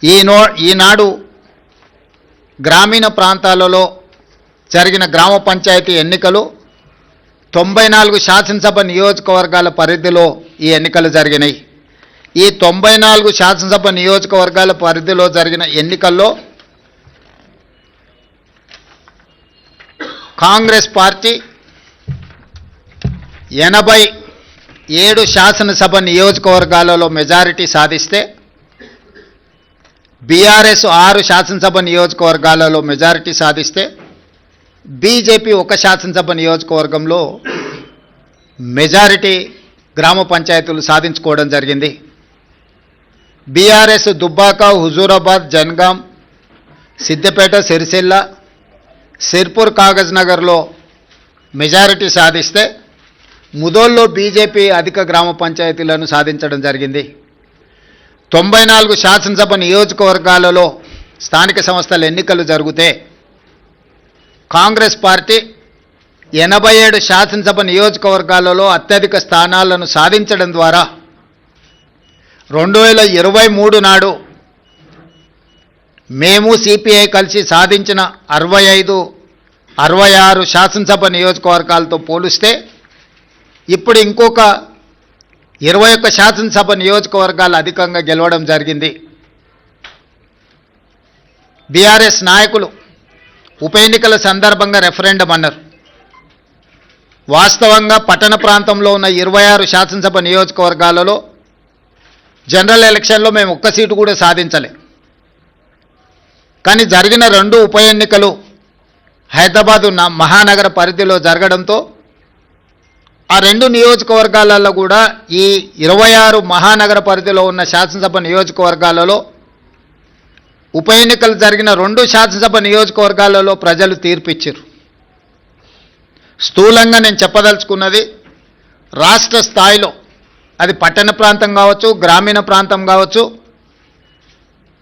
ఈనాడు గ్రామీణ ప్రాంతాలలో జరిగిన గ్రామ పంచాయతీ ఎన్నికలు 94 శాసనసభ నియోజకవర్గాల పరిధిలో ఈ ఎన్నికలు జరిగినాయి. ఈ 94 శాసనసభ నియోజకవర్గాల పరిధిలో జరిగిన ఎన్నికల్లో కాంగ్రెస్ పార్టీ 87 శాసనసభ నియోజకవర్గాలలో మెజారిటీ సాధిస్తే బీఆర్ఎస్ 6 శాసనసభ నియోజకవర్గాలలో మెజారిటీ సాధిస్తే బీజేపీ 1 శాసనసభ నియోజకవర్గంలో మెజారిటీ గ్రామ పంచాయతీలు సాధించుకోవడం జరిగింది. బీఆర్ఎస్ దుబ్బాక, హుజూరాబాద్, జనగాం, సిద్దిపేట, సిరిసిల్ల, సిర్పూర్, కాగజ్ నగర్లో మెజారిటీ సాధిస్తే ముదోల్లో బీజేపీ అధిక గ్రామ పంచాయతీలను సాధించడం జరిగింది. 94 శాసనసభ నియోజకవర్గాలలో స్థానిక సంస్థల ఎన్నికలు జరిగితే కాంగ్రెస్ పార్టీ 87 శాసనసభ నియోజకవర్గాలలో అత్యధిక స్థానాలను సాధించడం ద్వారా 2023 నాడు మేము సిపిఐ కలిసి సాధించిన 65-66 శాసనసభ నియోజకవర్గాలతో పోలిస్తే ఇప్పుడు ఇంకొక 21 శాసనసభ నియోజకవర్గాలు అధికంగా గెలవడం జరిగింది. బీఆర్ఎస్ నాయకులు ఉప ఎన్నికల సందర్భంగా రెఫరెండం అన్నారు. వాస్తవంగా పట్టణ ప్రాంతంలో ఉన్న 26 శాసనసభ నియోజకవర్గాలలో జనరల్ ఎలక్షన్లో మేము 1 సీటు కూడా సాధించలే. కానీ జరిగిన 2 ఉప ఎన్నికలు హైదరాబాదు మహానగర పరిధిలో జరగడంతో ఆ 2 నియోజకవర్గాలలో కూడా ఈ 26 మహానగర పరిధిలో ఉన్న శాసనసభ నియోజకవర్గాలలో ఉప ఎన్నికలు జరిగిన 2 శాసనసభ నియోజకవర్గాలలో ప్రజలు తీర్పిచ్చారు. స్థూలంగా నేను చెప్పదలుచుకున్నది, రాష్ట్ర స్థాయిలో అది పట్టణ ప్రాంతం కావచ్చు, గ్రామీణ ప్రాంతం కావచ్చు,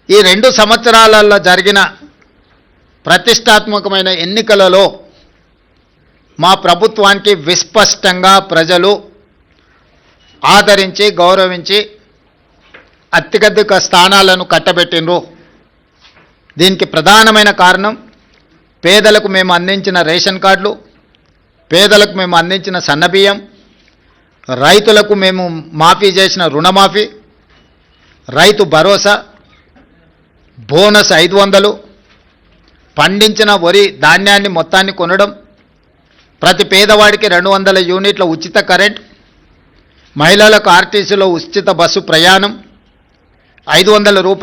ఈ 2 సంవత్సరాలలో జరిగిన ప్రతిష్టాత్మకమైన ఎన్నికలలో మా ప్రభుత్వానికి విస్పష్టంగా ప్రజలు ఆదరించి గౌరవించి అత్యధిక స్థానాలను కట్టబెట్టినరు. దీనికి ప్రధానమైన కారణం పేదలకు మేము అందించిన రేషన్ కార్డులు, పేదలకు మేము అందించిన సన్నబియ్యం, రైతులకు మేము మాఫీ చేసిన రుణమాఫీ, రైతు భరోసా, బోనస్ 500, పండించిన వరి ధాన్యాన్ని మొత్తాన్ని కొనడం, ప్రతి పేదవాడికి 200 యూనిట్ల ఉచిత కరెంట్, మహిళలకు ఆర్టీసీలో ఉచిత బస్సు ప్రయాణం, 500 రూపాయల